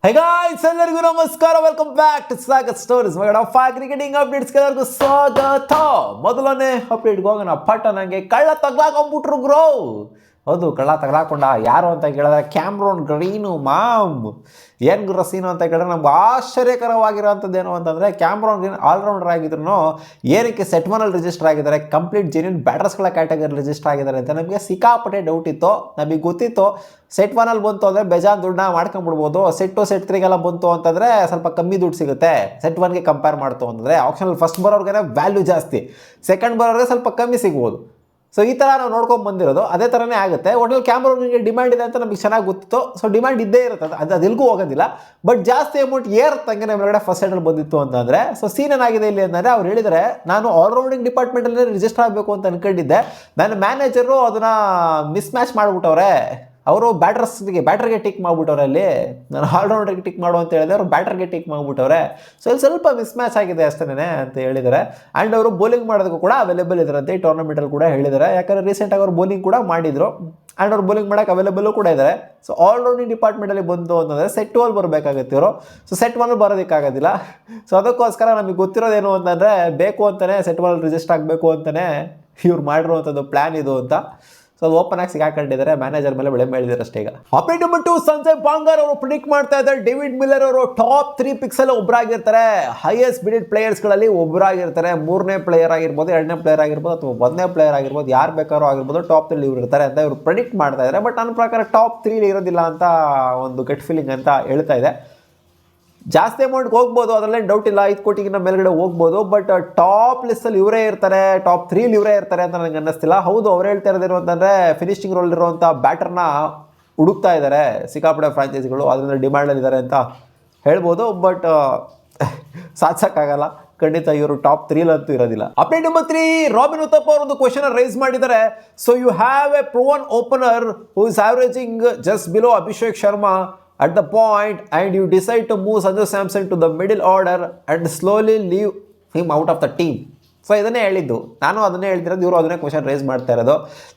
High guys, ಎಲ್ಲರಿಗೂ ನಮಸ್ಕಾರ. Welcome back to Sagar stories. Cricketing updates ಎಲ್ಲರಿಗೂ ಸ್ವಾಗತ. ಮೊದಲನೇ ಅಪ್ಡೇಟ್ಗೆ ಹೋಗೋಣ. ಪಟ್ಟ ನನಗೆ ಕಳ್ಳ ತಗ್ಲಾಕೊಂಡ್ಬಿಟ್ರು ಗ್ರೋ. ಹೌದು, ಕಳ್ಳ ತಗ್ಲಾಕೊಂಡ. ಯಾರು ಅಂತ ಕೇಳಿದ್ರೆ ಕ್ಯಾಮ್ರೋನ್ ಗ್ರೀನು ಮಾಮ್. ಏನು ಗುರು ಸೀನು ಅಂತ ಕೇಳಿದ್ರೆ ನಮ್ಗೆ ಆಶ್ಚರ್ಯಕರವಾಗಿರೋಂಥದ್ದು ಏನು ಅಂತಂದರೆ, ಕ್ಯಾಮ್ರೋನ್ ಗ್ರೀನ್ ಆಲ್ರೌಂಡರ್ ಆಗಿದ್ರು ಏನಕ್ಕೆ ಸೆಟ್ ಒನಲ್ಲಿ ರಿಜಿಸ್ಟರ್ ಆಗಿದ್ದಾರೆ, ಕಂಪ್ಲೀಟ್ ಜೆನ್ಯೂನ್ ಬ್ಯಾಟರ್ಸ್ಗಳ ಕ್ಯಾಟಗರಿ ರಿಜಿಸ್ಟರ್ ಆಗಿದ್ದಾರೆ ಅಂತ ನಮಗೆ ಸಿಕ್ಕಾಪಟ್ಟೆ ಡೌಟ್ ಇತ್ತು. ನಮಗೆ ಗೊತ್ತಿತ್ತು ಸೆಟ್ ಒನಲ್ಲಿ ಬಂತು ಅಂದರೆ ಬೇಜಾನ್ ದುಡ್ಡನ್ನ ಮಾಡ್ಕೊಂಡ್ಬಿಡ್ಬೋದು. ಸೆಟ್ 2 ಸೆಟ್ 3ಗೆಲ್ಲ ಬಂತು ಅಂತಂದರೆ ಸ್ವಲ್ಪ ಕಮ್ಮಿ ದುಡ್ಡು ಸಿಗುತ್ತೆ. ಸೆಟ್ 1ಗೆ ಕಂಪೇರ್ ಮಾಡ್ತು ಅಂತಂದರೆ ಆಪ್ಷನಲ್ಲಿ ಫಸ್ಟ್ ಬರೋರ್ಗೆ ವ್ಯಾಲ್ಯೂ ಜಾಸ್ತಿ, ಸೆಕೆಂಡ್ ಬರೋರಿಗೆ ಸ್ವಲ್ಪ ಕಮ್ಮಿ ಸಿಗ್ಬೋದು. ಸೊ ಈ ಥರ ನಾವು ನೋಡ್ಕೊಂಡು ಬಂದಿರೋದು ಅದೇ ಥರನೇ ಆಗುತ್ತೆ. ಒಟ್ಟಲ್ಲಿ ಕ್ಯಾಮ್ರೋನಿಗೆ ಡಿಮ್ಯಾಂಡ್ ಇದೆ ಅಂತ ನಮಗೆ ಚೆನ್ನಾಗಿ ಗೊತ್ತಿತ್ತು. ಸೊ ಡಿಮ್ಯಾಂಡ್ ಇದ್ದೇ ಇರುತ್ತೆ, ಅದು ಎಲ್ಗೂ ಹೋಗೋದಿಲ್ಲ. ಬಟ್ ಜಾಸ್ತಿ ಅಮೌಂಟ್ ಏರ್ತಂಗೆ ಮೇಲ್ಗಡೆ ಫಸ್ಟ್ ಸೈಡಲ್ಲಿ ಬಂದಿತ್ತು ಅಂತಂದರೆ, ಸೊ ಸೀನ್ ಏನಾಗಿದೆ ಇಲ್ಲಿ ಅಂತಂದರೆ, ಅವ್ರು ಹೇಳಿದರೆ ನಾನು ಆಲ್ರೌಂಡಿಂಗ್ ಡಿಪಾರ್ಟ್ಮೆಂಟಲ್ಲಿ ರಿಜಿಸ್ಟರ್ ಆಗಬೇಕು ಅಂತ ಅನ್ಕೊಂಡಿದ್ದೆ. ನನ್ನ ಮ್ಯಾನೇಜರು ಅದನ್ನು ಮಿಸ್ ಮ್ಯಾಚ್ ಮಾಡಿಬಿಟ್ಟವ್ರೆ. ಅವರು ಬ್ಯಾಟರ್ಗೆ ಟಿಕ್ ಮಾಡಿಬಿಟ್ಟವ್ರೆ. ಅಲ್ಲಿ ನಾನು ಆಲ್ರೌಂಡರ್ಗೆ ಟಿಕ್ ಮಾಡು ಅಂತ ಹೇಳಿದೆ, ಅವರು ಬ್ಯಾಟರ್ಗೆ ಟಿಕ್ ಮಾಡಿಬಿಟ್ಟವ್ರೆ. ಸೊ ಇಲ್ಲಿ ಸ್ವಲ್ಪ ಮಿಸ್ ಮ್ಯಾಚ್ ಆಗಿದೆ ಅಷ್ಟೇ ಅಂತ ಹೇಳಿದ್ದಾರೆ. ಆ್ಯಂಡ್ ಅವರು ಬೌಲಿಂಗ್ ಮಾಡೋದಕ್ಕೂ ಕೂಡ ಅವೈಲೇಬಲ್ ಇದ್ದಾರಂತೆ ಈ ಟೂರ್ನಮೆಂಟಲ್ಲಿ ಕೂಡ ಹೇಳಿದ್ದಾರೆ. ಯಾಕಂದರೆ ರೀಸೆಂಟಾಗಿ ಅವರು ಬೌಲಿಂಗ್ ಕೂಡ ಮಾಡಿದರು ಆ್ಯಂಡ್ ಅವ್ರು ಬೌಲಿಂಗ್ ಮಾಡೋಕ್ಕೆ ಅವೈಲೇಬಲ್ಲು ಕೂಡ ಇದ್ದಾರೆ. ಸೊ ಆಲ್ರೌಂಡಿಂಗ್ ಡಿಪಾರ್ಟ್ಮೆಂಟಲ್ಲಿ ಬಂತು ಅಂತಂದರೆ ಸೆಟ್ 2 ಬರಬೇಕಾಗುತ್ತೆ ಇವರು. So set 1 ಬರೋದಕ್ಕಾಗೋದಿಲ್ಲ. ಸೊ ಅದಕ್ಕೋಸ್ಕರ ನಮಗೆ ಗೊತ್ತಿರೋದೇನು ಅಂತಂದರೆ, ಬೇಕು ಅಂತಲೇ ಸೆಟ್ 1 ರಿಜಿಸ್ಟರ್ ಆಗಬೇಕು ಅಂತಲೇ ಇವ್ರು ಮಾಡಿರುವಂಥದ್ದು ಪ್ಲ್ಯಾನ್ ಇದು ಅಂತ. ಸೊ ಅದು ಓಪನ್ ಆಗಿ ಸಿಗಾಕೊಂಡಿದ್ದಾರೆ, ಮ್ಯಾನೇಜರ್ ಮೇಲೆ ಬೆಳೆ ಮೇಳಿದ್ದಾರೆ ಅಷ್ಟೇ. ಈಗ ಅಪ್ಡೇಟ್ ನಂಬರ್ 2, ಸಂಜಯ್ ಬಾಂಗರ್ ಅವರು ಪ್ರಿಡಿಕ್ಟ್ ಮಾಡ್ತಾ ಇದ್ದಾರೆ ಡೇವಿಡ್ ಮಿಲ್ಲರ್ ಅವರು ಟಾಪ್ 3 ಪಿಕ್ಸ್ ಅಲ್ಲಿ ಒಬ್ಬರಾಗಿರ್ತಾರೆ. ಹೈಯೆಸ್ಟ್ ಬಿಡೆಡ್ ಪ್ಲೇಯರ್ಸ್ಗಳಲ್ಲಿ ಒಬ್ಬರಾಗಿರ್ತಾರೆ. 3ನೇ ಪ್ಲೇಯರ್ ಆಗಿರ್ಬೋದು, 2ನೇ ಪ್ಲೇಯರ್ ಆಗಿರ್ಬೋದು, ಅಥವಾ 1ನೇ ಪ್ಲೇಯರ್ ಆಗಿರ್ಬೋದು, ಯಾರು ಬೇಕಾದ್ರೂ ಆಗಿರ್ಬೋದು, ಟಾಪ್ 3 ಇವ್ರು ಇರ್ತಾರೆ ಅಂತ ಇವರು ಪ್ರಿಡಿಕ್ಟ್ ಮಾಡ್ತಾ ಇದ್ದಾರೆ. ಬಟ್ ನನ್ನ ಪ್ರಕಾರ ಟಾಪ್ 3 ಇರೋದಿಲ್ಲ ಅಂತ ಒಂದು ಗಟ್ ಫೀಲಿಂಗ್ ಅಂತ ಹೇಳ್ತಾ ಇದೆ. ಜಾಸ್ತಿ ಅಮೌಂಟ್ಗೆ ಹೋಗ್ಬೋದು, ಅದರಲ್ಲೇನು ಡೌಟ್ ಇಲ್ಲ. 5 ಕೋಟಿಗಿಂತ ಮೇಲ್ಗಡೆ ಹೋಗ್ಬೋದು. ಬಟ್ ಟಾಪ್ ಲಿಸ್ಟಲ್ಲಿ ಇವರೇ ಇರ್ತಾರೆ, ಟಾಪ್ 3 ಇವರೇ ಇರ್ತಾರೆ ಅಂತ ನನಗೆ ಅನ್ನಿಸ್ತಿಲ್ಲ. ಹೌದು, ಅವ್ರು ಹೇಳ್ತಾ ಇರೋದೇನು ಅಂತಂದರೆ, ಫಿನಿಶಿಂಗ್ ರೋಲ್ ಇರುವಂಥ ಬ್ಯಾಟರ್ನ ಹುಡುಕ್ತಾ ಇದ್ದಾರೆ ಸಿಕ್ಕಾಪಟ್ಟೆ ಫ್ರಾಂಚೈಸಿಗಳು, ಅದರಿಂದ ಡಿಮ್ಯಾಂಡಲ್ಲಿದ್ದಾರೆ ಅಂತ ಹೇಳ್ಬೋದು. ಬಟ್ ಸಾಧಿಸೋಕ್ಕಾಗಲ್ಲ. ಖಂಡಿತ ಇವರು ಟಾಪ್ 3 ಅಂತೂ ಇರೋದಿಲ್ಲ. ಅಪ್ಡೇಟ್ ನಂಬರ್ 3, ರಾಬಿನ್ ಉತ್ತಪ್ಪ ಅವರು ಒಂದು ಕ್ವಶನ್ ರೈಸ್ ಮಾಡಿದ್ದಾರೆ. So you have a proven opener who is averaging just below Abhishek Sharma at the point and you decide to move Sanju Samson to the middle order and slowly leave him out of the team. So ಇದನ್ನೇ ಹೇಳಿದ್ದು, ನಾನು ಅದನ್ನೇ ಹೇಳ್ತಿರೋದು, ಇವರು ಅದನ್ನೇ question raise ಮಾಡ್ತಾ ಇರೋದು.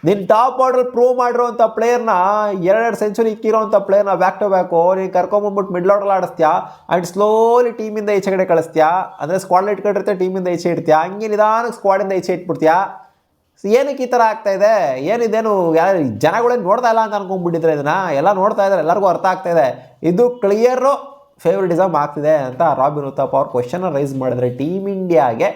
ನಿನ್ನ ಟಾಪ್ ಆರ್ಡರ್ ಪ್ರೂವ್ ಮಾಡಿರೋಂಥ ಪ್ಲೇಯರ್ನ, 2 ಸೆಂಚುರಿ ಇಕ್ಕಿರೋಂಥ ಪ್ಲೇಯರ್ನ ಬ್ಯಾಕ್ ಟು ಬ್ಯಾಕು ನೀನು ಕರ್ಕೊಂಬಂದ್ಬಿಟ್ಟು ಮಿಡ್ಲ್ ಆರ್ಡರ್ ಆಡಿಸ್ತೀಯಾ ಆ್ಯಂಡ್ ಸ್ಲೋಲಿ ಟೀಮಿಂದ ಈಚೆ ಕಡೆ ಕಳಿಸ್ತೀಯಾ. ಅಂದರೆ ಸ್ಕ್ವಾಡ್ ಇಟ್ಕೊಂಡಿರ್ತೀಯ, ಟೀಮಿಂದ ಈಚೆ ಇಡ್ತೀಯಾ, ಹಂಗೆ ನಿಧಾನಕ್ಕೆ ಸ್ಕ್ವಾಡಿಂದ ಈಚೆ ಇಟ್ಬಿಡ್ತೀಯಾ. ಸೊ ಏನಕ್ಕೆ ಈ ಥರ ಆಗ್ತಾ ಇದೆ, ಏನಿದೇನು ಯಾರು ಜನಗಳೇನು ನೋಡ್ತಾ ಇಲ್ಲ ಅಂತ ಅನ್ಕೊಂಡ್ಬಿಟ್ಟಿದ್ರೆ, ಇದನ್ನು ಎಲ್ಲ ನೋಡ್ತಾ ಇದ್ದಾರೆ, ಎಲ್ಲರಿಗೂ ಅರ್ಥ ಆಗ್ತಾ ಇದೆ. ಇದು ಕ್ಲಿಯರು ಫೇವರಿಟಿಸಮ್ ಆಗ್ತಿದೆ ಅಂತ ರಾಬಿನ್ ಉತ್ತಪ್ಪ ಅವ್ರು ಕ್ವಶನ್ ರೈಸ್ ಮಾಡಿದ್ರೆ ಟೀಮ್ ಇಂಡಿಯಾಗೆ.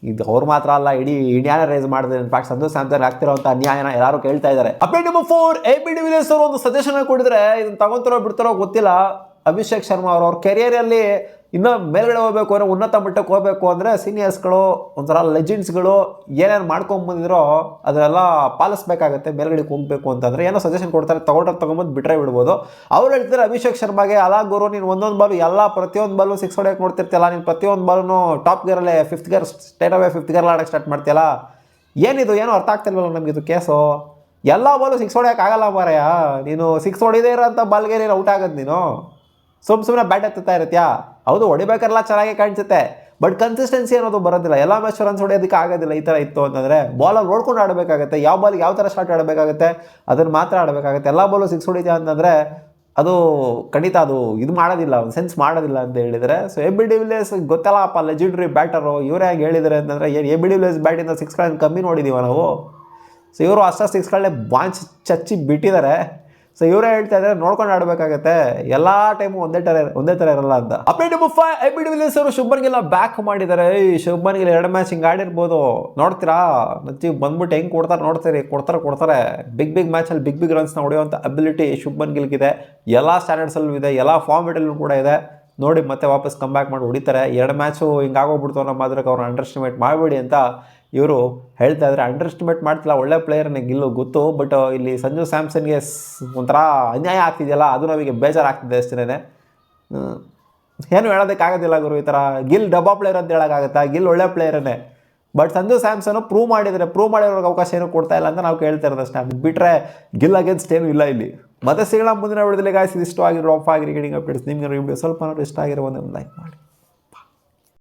ಇದು ಅವ್ರು ಮಾತ್ರ ಅಲ್ಲ, ಇಡೀ ಇಂಡಿಯಾನ ರೈಸ್ ಮಾಡಿದ್ರೆ. ಇನ್ಫ್ಯಾಕ್ಟ್ ಸಂಜು ಸ್ಯಾಮ್ಸನ್ ಆಗ್ತಿರೋಂಥ ಅನ್ಯಾಯನ ಎಲ್ಲರೂ ಕೇಳ್ತಾ ಇದ್ದಾರೆ. Update number 4, AB de Villiers ಅವರು ಒಂದು ಸಜೆಷನ್ ಕೊಟ್ಟಿದ್ರೆ, ಇದನ್ನು ತಗೊಂತಾರೋ ಬಿಡ್ತಾರೋ ಗೊತ್ತಿಲ್ಲ. ಅಭಿಷೇಕ್ ಶರ್ಮಾ ಅವ್ರ ಕೆರಿಯರಲ್ಲಿ ಇನ್ನೂ ಮೇಲ್ಗಡೆ ಹೋಗಬೇಕು ಅಂದರೆ, ಉನ್ನತ ಮಟ್ಟಕ್ಕೆ ಹೋಗಬೇಕು ಅಂದರೆ, ಸೀನಿಯರ್ಸ್ಗಳು ಒಂಥರ ಲೆಜೆಂಡ್ಸ್ಗಳು ಏನೇನು ಮಾಡ್ಕೊಂಬಂದಿದ್ರೋ ಅದೆಲ್ಲ ಪಾಲಿಸ್ಬೇಕಾಗತ್ತೆ. ಮೇಲ್ಗಡೆಗೆ ಹೋಗಬೇಕು ಅಂತಂದರೆ ಏನೋ ಸಜೆಷನ್ ಕೊಡ್ತಾರೆ, ತೊಗೊಂಬಂದು ಬಿಟ್ಟರೆ ಬಿಡ್ಬೋದು. ಅವ್ರು ಹೇಳ್ತಾರೆ ಅಭಿಷೇಕ್ ಶರ್ಮಾಗೆ, ಅಲ್ಲ ಗುರು ನೀನು ಒಂದೊಂದು ಬಾಲು ಪ್ರತಿಯೊಂದು ಬಾಲು 6 ಹೊಡೆಯೋಕೆ ನೋಡ್ತಿರ್ತಿಯಲ್ಲ, ನೀನು ಪ್ರತಿಯೊಂದು ಬಾಲು ಟಾಪ್ ಗೇರಲ್ಲೇ 5th gear straight away 5th ಗೇರಲ್ಲಿ ಆಡೋಕ್ಕೆ ಸ್ಟಾರ್ಟ್ ಮಾಡ್ತೀಯಲ್ಲ, ಏನಿದು ಏನೋ ಅರ್ಥ ಆಗ್ತಿಲ್ವಲ್ಲ ನಮಗಿದು ಕೇಸು. ಎಲ್ಲ ಬಾಲು 6 ಹೊಡೆಯೋಕೆ ಆಗಲ್ಲ ಮಾರಾಯ. ನೀನು 6 ಹೊಡಿದೇ ಇರೋಂಥ ಬಾಲ್ಗೆ ನೀನು ಔಟ್ ಆಗೋದು. ನೀನು ಸುಮ್ಮನೆ ಬ್ಯಾಟ್ ಎತ್ತುತ್ತಾ ಇರುತ್ತೀಯಾ. ಹೌದು, ಹೊಡಿಬೇಕಾರೆಲ್ಲ ಚೆನ್ನಾಗಿ ಕಾಣಿಸುತ್ತೆ, ಬಟ್ ಕನ್ಸಿಸ್ಟೆನ್ಸಿ ಅನ್ನೋದು ಬರೋದಿಲ್ಲ. ಎಲ್ಲ ಮ್ಯಾಚ್ ರನ್ಸ್ ಹೊಡೆಯೋದಕ್ಕೆ ಆಗೋದಿಲ್ಲ. ಈ ಥರ ಇತ್ತು ಅಂತಂದರೆ ಬಾಲಲ್ಲಿ ನೋಡ್ಕೊಂಡು ಆಡಬೇಕಾಗತ್ತೆ. ಯಾವ ಬಾಲ್ಗೆ ಯಾವ ಥರ ಶಾಟ್ ಆಡಬೇಕಾಗುತ್ತೆ ಅದನ್ನು ಮಾತ್ರ ಆಡಬೇಕಾಗುತ್ತೆ. ಎಲ್ಲ ಬಾಲು 6 ಹೊಡಿತೀಯ ಅಂತಂದರೆ ಅದು ಖಂಡಿತ ಅದು ಇದು ಮಾಡೋದಿಲ್ಲ, ಒಂದು ಸೆನ್ಸ್ ಮಾಡೋದಿಲ್ಲ ಅಂತ ಹೇಳಿದರೆ. ಸೊ AB de Villiers ಗೊತ್ತಲ್ಲಪ್ಪ, ಲೆಜೆಂಡ್ರಿ ಬ್ಯಾಟರು. ಇವರೇ ಹೇಗೆ ಹೇಳಿದ್ದಾರೆ ಅಂತಂದರೆ, ಏನು AB de Villiers ಬ್ಯಾಟಿಂದ 6ಗಳನ್ನು ಕಮ್ಮಿ ನೋಡಿದ್ದೀವ ನಾವು. ಸೊ ಇವರು ಅಷ್ಟ 6ಗಳನ್ನೇ ಬಾಂಚ್ ಚಚ್ಚಿ ಬಿಟ್ಟಿದ್ದಾರೆ. ಸೊ ಇವರೇ ಹೇಳ್ತಾ ಇದ್ದಾರೆ ನೋಡ್ಕೊಂಡು ಆಡಬೇಕಾಗತ್ತೆ, ಎಲ್ಲ ಟೈಮು ಒಂದೇ ಥರ ಇರಲ್ಲ ಅಂತ. Update number 5, AB de Villiers ಅವರು ಶುಭ್ಮನ್ ಗಿಲ್ ಬ್ಯಾಕ್ ಮಾಡಿದ್ದಾರೆ. ಈ ಶುಭ್ಮನ್ ಗಿಲ್ 2 ಮ್ಯಾಚ್ ಹಿಂಗೆ ಆಡಿರ್ಬೋದು, ನೋಡ್ತೀರಾ ನಚ್ಚಿ ಬಂದ್ಬಿಟ್ಟು ಹೆಂಗೆ ಕೊಡ್ತಾರೆ. ಬಿಗ್ ಮ್ಯಾಚಲ್ಲಿ ಬಿಗ್ ರನ್ಸ್ನ ಹೊಡೆಯುವಂಥ ಅಬಿಲಿಟಿ ಶುಭ್ಮನ್ ಗಿಲ್ಗಿದೆ. ಎಲ್ಲ ಸ್ಟ್ಯಾಂಡರ್ಡ್ಸಲ್ಲೂ ಇದೆ, ಎಲ್ಲ ಫಾರ್ಮೆಟಲ್ಲೂ ಕೂಡ ಇದೆ. ನೋಡಿ ಮತ್ತೆ ವಾಪಸ್ ಕಮ್ ಬ್ಯಾಕ್ ಮಾಡಿ ಹೊಡಿತಾರೆ. 2 ಮ್ಯಾಚು ಹಿಂಗಾಗೋಗ್ಬಿಡ್ತು ಅನ್ನೋ ಮಾತ್ರಕ್ಕೆ ಅವ್ರನ್ನ ಅಂಡರ್ ಎಸ್ಟಿಮೇಟ್ ಮಾಡಬೇಡಿ ಅಂತ ಇವರು ಹೇಳ್ತಾ ಇದ್ದಾರೆ. ಅಂಡರ್ ಎಸ್ಟಿಮೇಟ್ ಮಾಡ್ತಿಲ್ಲ, ಒಳ್ಳೆ ಪ್ಲೇಯರ್ನೇ ಗಿಲ್ಲು ಗೊತ್ತು. ಬಟ್ ಇಲ್ಲಿ ಸಂಜು ಸ್ಯಾಮ್ಸನ್ಗೆ ಒಂಥರ ಅನ್ಯಾಯ ಆಗ್ತಿದೆಯಲ್ಲ, ಅದು ನಮಗೆ ಬೇಜಾರಾಗ್ತಿದೆ ಅಷ್ಟೇ. ಏನು ಹೇಳೋದಕ್ಕಾಗೋದಿಲ್ಲ ಗುರು. ಈ ಥರ ಗಿಲ್ ಡಬ್ಬಾ ಪ್ಲೇಯರ್ ಅಂತ ಹೇಳೋಕ್ಕಾಗತ್ತಾ? ಗಿಲ್ ಒಳ್ಳೆ ಪ್ಲೇಯರನ್ನೇ. ಬಟ್ ಸಂಜು ಸ್ಯಾಮ್ಸನ್ ಪ್ರೂವ್ ಮಾಡಿರೋರಿಗೆ ಅವಕಾಶ ಏನೂ ಕೊಡ್ತಾ ಇಲ್ಲ ಅಂತ ನಾವು ಕೇಳ್ತಾ ಇರೋದು ಅಷ್ಟೇ. ಬಿಟ್ಟರೆ ಗಿಲ್ ಅಗೇನ್ಸ್ಟ್ ಏನೂ ಇಲ್ಲ ಇಲ್ಲಿ. ಮತ್ತೆ ಸಿಗೋಣ ಮುಂದಿನ ವಿಡಿಯೋದಲ್ಲಿ. ಗಾಯ್ಸ್, ಇಷ್ಟವಾಗಿರೋ ಕ್ರಿಕೆಟಿಂಗ್ ಅಪ್ಡೇಟ್ಸ್ ನಿಮಗೆ ವಿಡಿಯೋ ಸ್ವಲ್ಪ ಇಷ್ಟ ಆಗಿರೋ ಒಂದು ಲೈಕ್ ಮಾಡಿ.